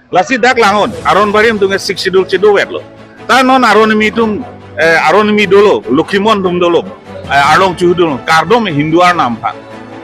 Lasi dak langon aron barim tunge sik sidul cidu wet lo. Ta non aron mi dolo Lokimon dum dolo arong chuhudul kardom Hinduar nampan.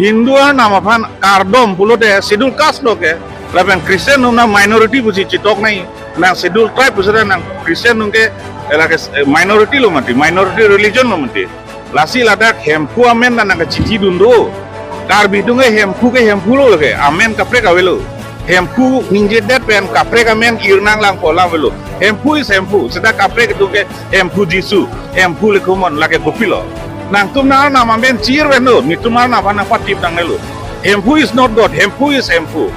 Hinduar namapan kardom pulote sidul kas loke. Laban Kristen nung na minority busi citok nai nang sidul tribe busara nang Kristen nung ke minority lo mati minority religion lo mati. Lasi ladak hempu amen na nang cici dundo. Kar bidunge hempu lo ke amen kapre kawelo. Hempu ninje det pen kapre kamen irnang lang pola velo. Hempu is hempu. Seda kapre ke tuke hempu jisu. Hempu lekomon lake gopilo. Nang tumnar nama men cir vendo. Ni tumnar nama nang patip nang nelo. Hempu is not God. Hempu is hempu.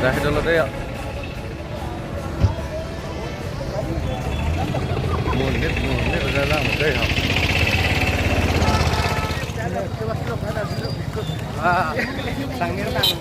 Dah dulu deh ya. Munit udah lama deh ya. Tangir tang.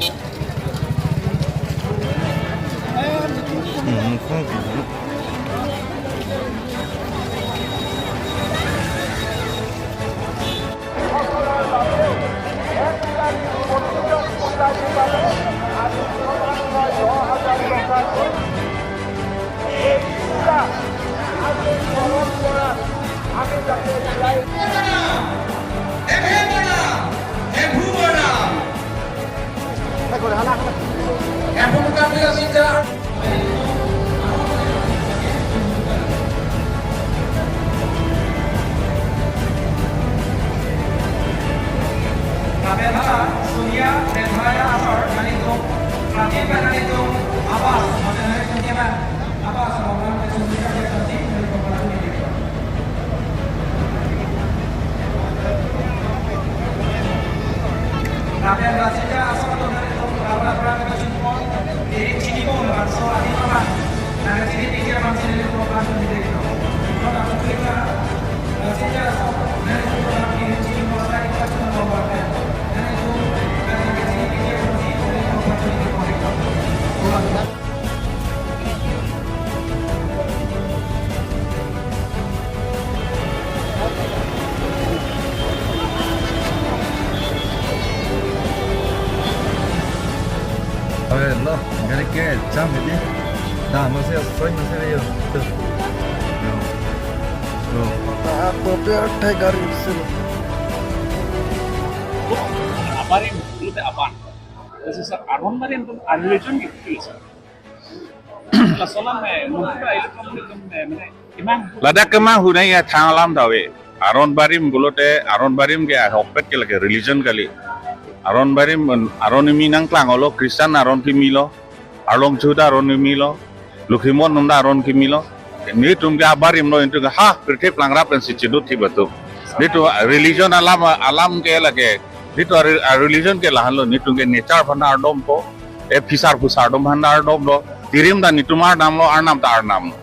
No, gani que chame di. Da, no sé, soy no sé yo. No. Apa biar tiger itu. Abarin dulu teh aban. Terus aron marin tuh religion gitu sih. Lasolan mungkin iman. Lada kemang hunai ya thangalam dawe. Aron barim ke hopet ke lagi religion kali. Aron mi nang klang olo Kristen aron ki milo. Arong chuda aron milo. Lokimon nunda aron ki milo. Ni tum ke abarim no itu ha kertip langrap dan si cidut tiba tu. Itu religion alam ke lagi. Itu religion ke lahan lo ni tum ke nature bhandar dom po. Fisar dom bhandar dom lo. Tirim dan itu mar nam lo arnam ta arnam.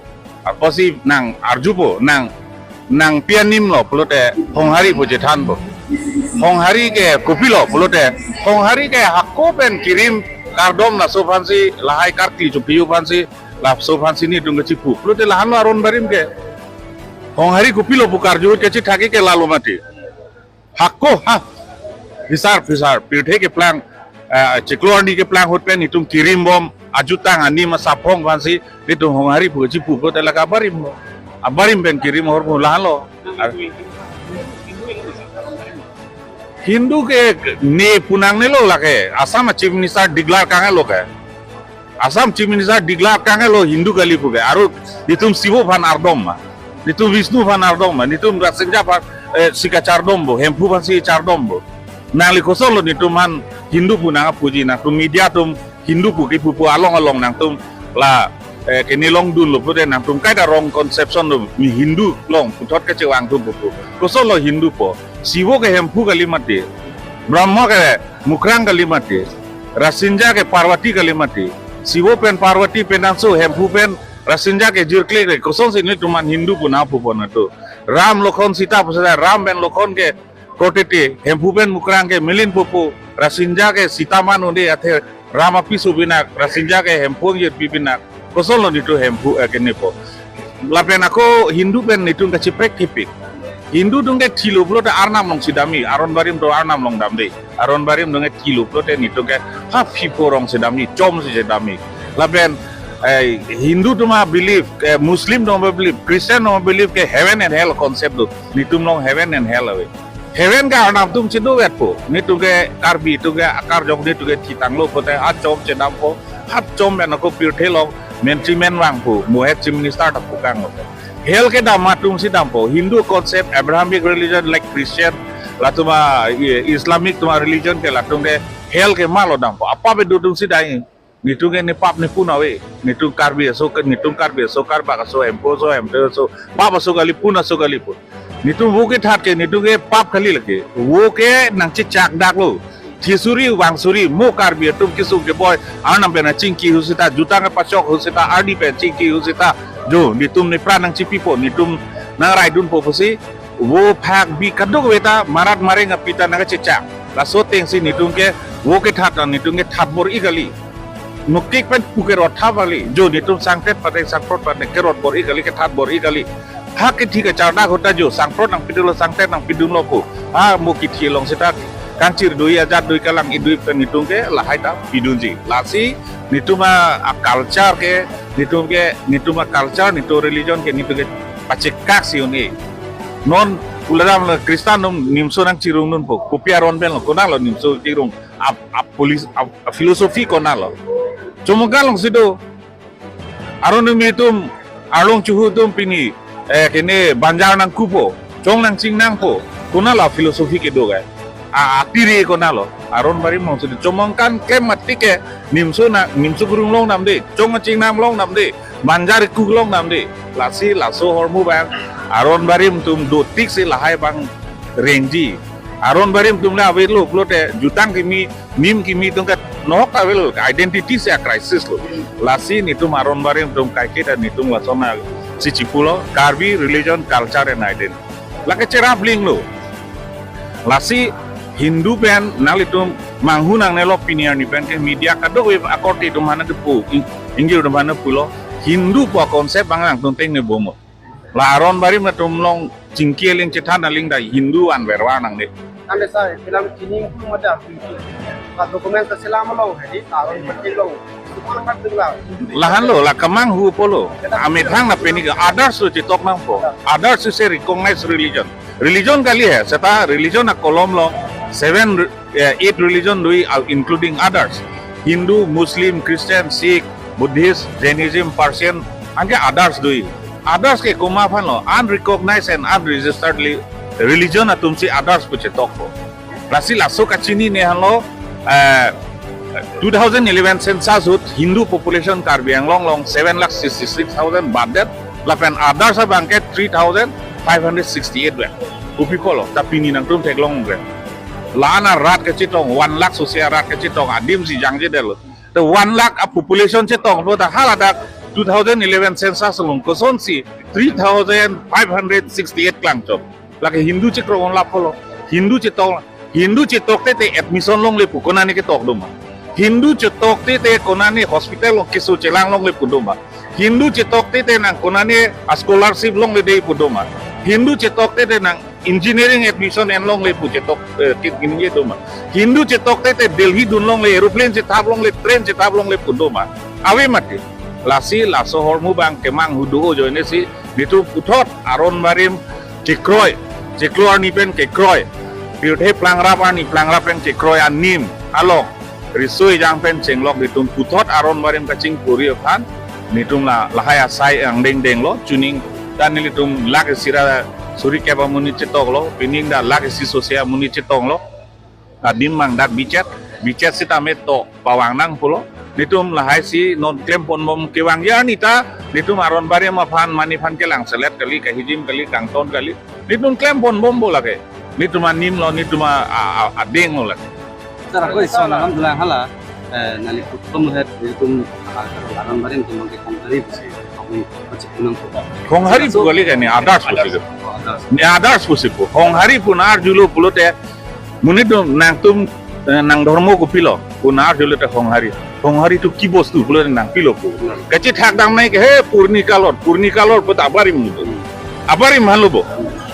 Apa sih nang arjupo nang pianim lo pelote honghari pujetan po. Honghari ke kupilo pelote honghari ke hakko pen kirim kardom na sofansi lahai karti cupiu fansi lah sofansi ni dung cipu pelote lahan lo aron barim ke honghari kupilo pukar juhut ke cithaki ke lalu mati hakko ha fisar pirthe ke plang cikluarni ke plang hot pen hitung kirim bom ajutang ani masapong fansi itu honghari pu cipu pelote la abarim pen kirim hor lahan lo Hindu ke ne punang ne lo lake asam chief minister declare kanga lo ke Asam Chief Minister declare kange lo Hindu kali puge aru ditum Sivo van Ardom ma ditum Vishnu van Ardom ma ditum Rasenja van Sika Chardombo Hempu van Si Chardombo nali kosong lo ditum han Hindu punanga puji na tum media tum Hindu puki pupu along nang tum la kini long dun lo pude nang tum kaida wrong conception lo mi Hindu long putot ke cewang tum pupu kosong lo Hindu po Sivo ke Hempu kali mati Brahma ke Mukrang kali mati Rasenja ke Parvati kali mati Siwo pen Parvati penanso Hempu pen Rasenja ke Jirkle ke kosong sini tuman Hindu pun apa pun itu Ram Lokon Sita pusat Ram pen Lokon ke Kotete Hempu pen Mukrang ke Milin pupu Rasenja ke Sita manu de ate Rama pisu binak Rasenja ke Hempu ye pipinak kosong lo itu Hempu ke nepo lapen aku Hindu pen itu ke ciprek tipik Hindu dong ke kilo puluh te Arnam long sidami Aron Barim do Arnam long damde Aron Barim dong ke kilo puluh te itu ke hafi porong sidami com sidami lapen Hindu tu mah believe Muslim dong believe Christian dong believe ke heaven and hell concept tu nitum long heaven and hell awe heaven ka Arnam tum cindo wet po nitu ke karbi tu ke akar jong nitu ke citang lo pote hat com cedam po hat com ben aku pirte long men wang po muhet Chief Minister tak bukang lo Hell ke damatum si dampo Hindu concept Abrahamic religion like Christian latuma Islamic tuma religion ke latung ke hell ke malo dampo apa be dudung si dai nitung ke nipap ni puna we nitung karbi so karba so empo so so pap so kali puna so kali pun nitung wo ke that ke nitung ke pap kali lagi wo ke nang cicak dak lo Tisuri wangsuri mo karbi tum kisu ke boy anam pena cingki husita jutang ke pacok husita ardi pen cingki husita jo nitum ni pranang cipi po nitum nang raidun po posi wo phak bi kadok weta marat mare ngapita naga cecak la so teng si nitum ke wo ke that nitum ke that bor igali nukik pen puke rot thavali jo nitum sangtet pate sangprot pate ke rot bor igali ke that bor igali hak ke thika charna hota jo sangprot nang pidulo sangtet nang pidum lopo ha mo kithi long sita kancir doi ajat doi kalang idui pen nitung ke lahai ta pidunji lasi nituma culture ke nituma culture nitu religion ke nitu ke pacekak siuni non uladam Kristen nimso nang cirung nun po kopiaron ben lo konalo nimso cirung polis filosofi konalo cumugalong sido aron nitum arong cuhu tum pini kene banjar nang kupo cong nang cing nang po konalo filosofi ke do guys akiri ko nalo Aron Barim mong sudah comongkan klaim mati ke nimso gurung long namde cong cing nam long namde manjar ku long namde lasi laso hormu bang Aron Barim tum do tik si lahai bang renji Aron Barim tum la avelo plote jutang kimi nim kimi tung kat nok avelo identity se crisis lo lasi nitum Aron Barim tum kaike dan nitum lasona si cipulo karbi religion culture and identity lake cerap ling lo lasi Hindu pen nalitum manghunang nelo opinion ni pen ke media kadok we akorti tu mana depu inggil tu mana pulo Hindu po konsep bangang tunteng ne bomo la Aron Barim na tumlong cingkieling cetan ling dai Hindu an werwanang de ande sa film kini ku mata dokumen ta selama lo hedi Aron Barim lo lahan lo la kamang hu polo amit hang na peni others su citok nang po others su se recognize religion kali hai seta religion na kolom lo 8 religion doi including others Hindu Muslim Christian Sikh Buddhist Jainism Persian angke others doi others ke kumafan lo unrecognized and unregistered religion atum si others pu citok po lasi laso kachini ne halo 2011 census hut Hindu population Karbi Anglong 7,66,000 badet lapen others bangke 3,568 ben upi polo tapi ni nang tum teglong ben lana rat ke citong 1 lakh sosial rat ke citong adim si jangje del the 1 lakh a population citong lo ta halada 2011 census long koson si 3,568 klang chop laki Hindu cikrong la polo Hindu citok te admission long le pukonani ke tok doma Hindu citok te konani hospital long kisu celang long le pudoma Hindu citok te nang konani scholarship long le dei pudoma Hindu citok te nang engineering admission en long le pu cetok kit gini doma Hindu citok te Delhi dun long le aeroplane citap long le train citap long le pudoma awe mati lasi laso hormu bang kemang hudu ojo ini si ditu putot Aron Barim cikroy ni pen cikroy pirte plangrap yang cikroy anim along risoi jang pen cenglok nitum putot aron barim kacing puri pan nitum lahaya sai ang deng lo tuning dan nitum lag sira suri keba muni cetok lo pining da lag si sosial muni cetong lo adim mang dak bicet sita meto pawang nang pulo nitum lahai si non klempon mom kewang ya nita nitum aron barim pan mani pan kelang selet kali kahijim kali kangton kali nitum klempon bom bola ke nitum anim lo nitum adeng lo lagi Cara ko iso na lang hala nali kutum het itu aran barin tumang ke kongari bisi kami macam kunang ko. Hong hari pu kali kan ni adas pusip. Ni adas pusip. Hong hari pun ar julu pulote munit nang tum nang dormo ko pilo. Pun ar julu te hong hari. Hong hari tu ki bostu pulote nang pilo pu. Kecil hak dam naik he purni kalor put abari mulut. Abari malu bo.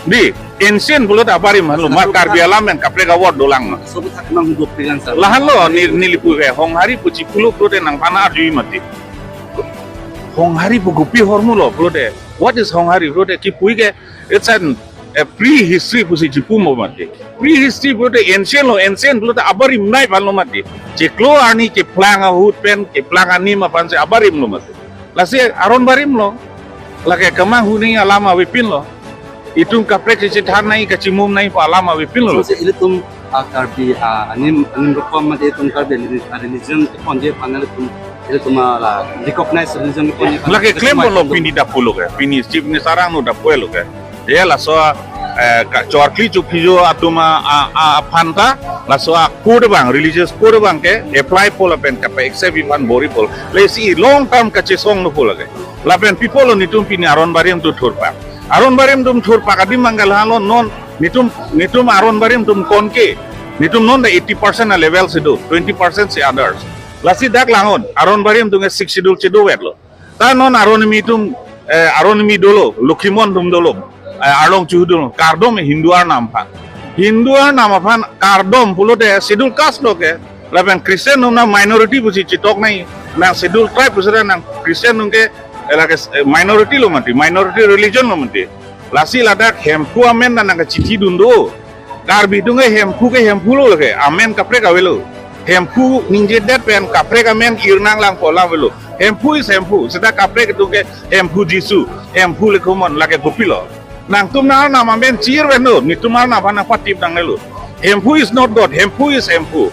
Di ancient pulut abari malu makar bialam yang kapre gawat dolang. Sobat hak nang hidup dengan sa. Lahan lo nilipu ke hong hari pu cipulo pulote nang pana ar jui mati. Hong hari pu gupi hormulo pulote. What is hong hari pulote ki pui ke it's a prehistory pu si cipu mo mati. Prehistory pulote ancient pulote abari nai palo mati. Ciklo ani ke planga hut pen ke planga ni ma pan se abari lo mati. Lasi aron barim lo. Lake kemang huni alama wipin lo. Itung kaprek cicit nai kacimum nai pa alama wipin lo. So ile tum karbi anim rukom mate tum karbi religion kon je panel tum ile tum la recognize religion kon Lake claim lo pini da pulo ke. Pini chief ni sarang no da puelo ke. Ya la so chorkli chupijo atuma phanta la so code bang religious code bang ke apply pola pen ka accept ipan bori pol. Le si long term kache song no pola ke. La pen people lo nitum pini aron bariam tu thurpa. Aron barim tum thur pakadi mangal halo non nitum aron barim tum konke nitum non the 80% a level sidu 20% si others lasi dak langon aron barim tum 6 sidul cedo wetlo ta non aron mi dolo lukhimon tum dolo arlong chuhudul kardom hinduar nam aphan kardom pulote sidul caste loke laben christian na minority busi chitok nai na sidul tribe busara na christian nungke minority lo mati minority religion lo mati lasi ladak hempu amen na nang chithi dundo karbi dunga hempu lo ke amen kapre kawelo hempu ninje dat pen kapre amen irnang lang pola velo hempu is hempu seda kapre ke tunge hempu jisu hempu le komon lake gopilo nang tumna na amen chir veno ni tumar na bana patip nang lelo hempu is not god hempu is hempu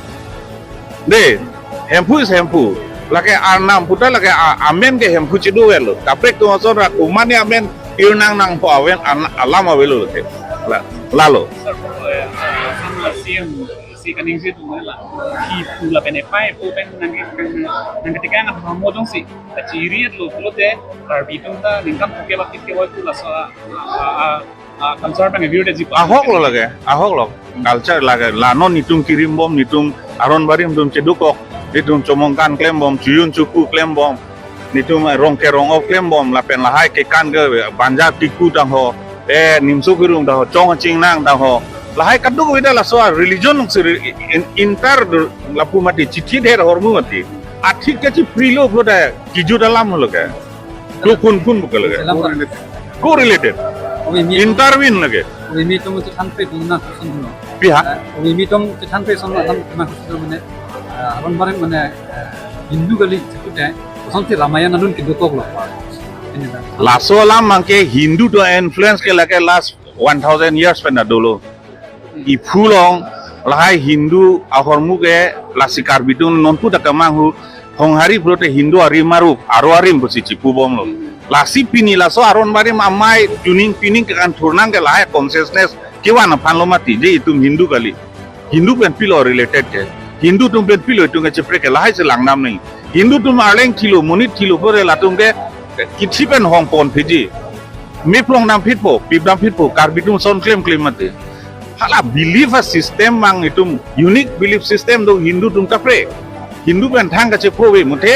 de hempu is hempu lake arnam puta lake amen ke hempu chidu velo kapre to osora kumani amen irnang nang po awen alama velo ke lalo si kaning si tu lah ki la penepai po pen nang ketika nang mo dong si ciri lo te karbi tu ta ningkam ke bakit ke tu la sa concern pang view de ji ahok lo culture lage lano nitum kirim bom nitum aron barim tum cedukok nitum comongkan klem bom cuyun cuku klem bom nitum rongke rongok klem bom la pen lahai ke kan ge banja tiku dang ho nimsu kirung dah chong ching nang dah ho lahai kaduk wida la so religion inter lapu mati chithi der hormu mati athik ke chi prilo floda kiju dalam lo ke ko kun bukal ke correlated intervene lage Umi tong chan pe dungna sun no piha umi tong chan pe son nam ma mane aron bare mane hindu gali chute santi ramayana nun ki dokok lo laso lam mangke hindu to influence ke lage last 1000 years pena dolo ifulong lahai hindu ahormu ke lasikar bidun nontu da kamanghu honghari prote hindu ari maru aro arim busi cipu bom lo lasi pini laso aron bari mamai tuning pining ke kan turnang ke lahai consciousness kiwana panlo mati je itu hindu kali hindu pen pilo related ke hindu tum pen pilo itu ke cepre ke lahai selang nam nei hindu tum arleng kilo munit kilo pore latung ke kithi pen hong pon phiji miplong nam pitpo pip nam pitpo karbitum son claim mati hala belief system mang itu unique belief system do hindu tum kapre hindu pen thang ka che prowe muthe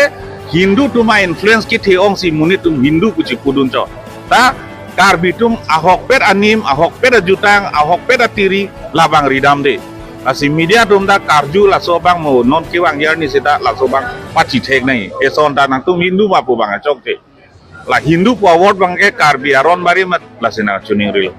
hindu tuma influence ki the ong si munit tum hindu ku chi pudun cho ta karbitum ahok pet anim ahok pet jutang ahok pet tiri labang ridam de asi media tum da karju la so bang mo non ki wang yer ni sita la so bang pachi thek nai e son da nang tum hindu ma pu bang chok te la hindu po award bang ke karbi aron bari mat la sina chuning rilo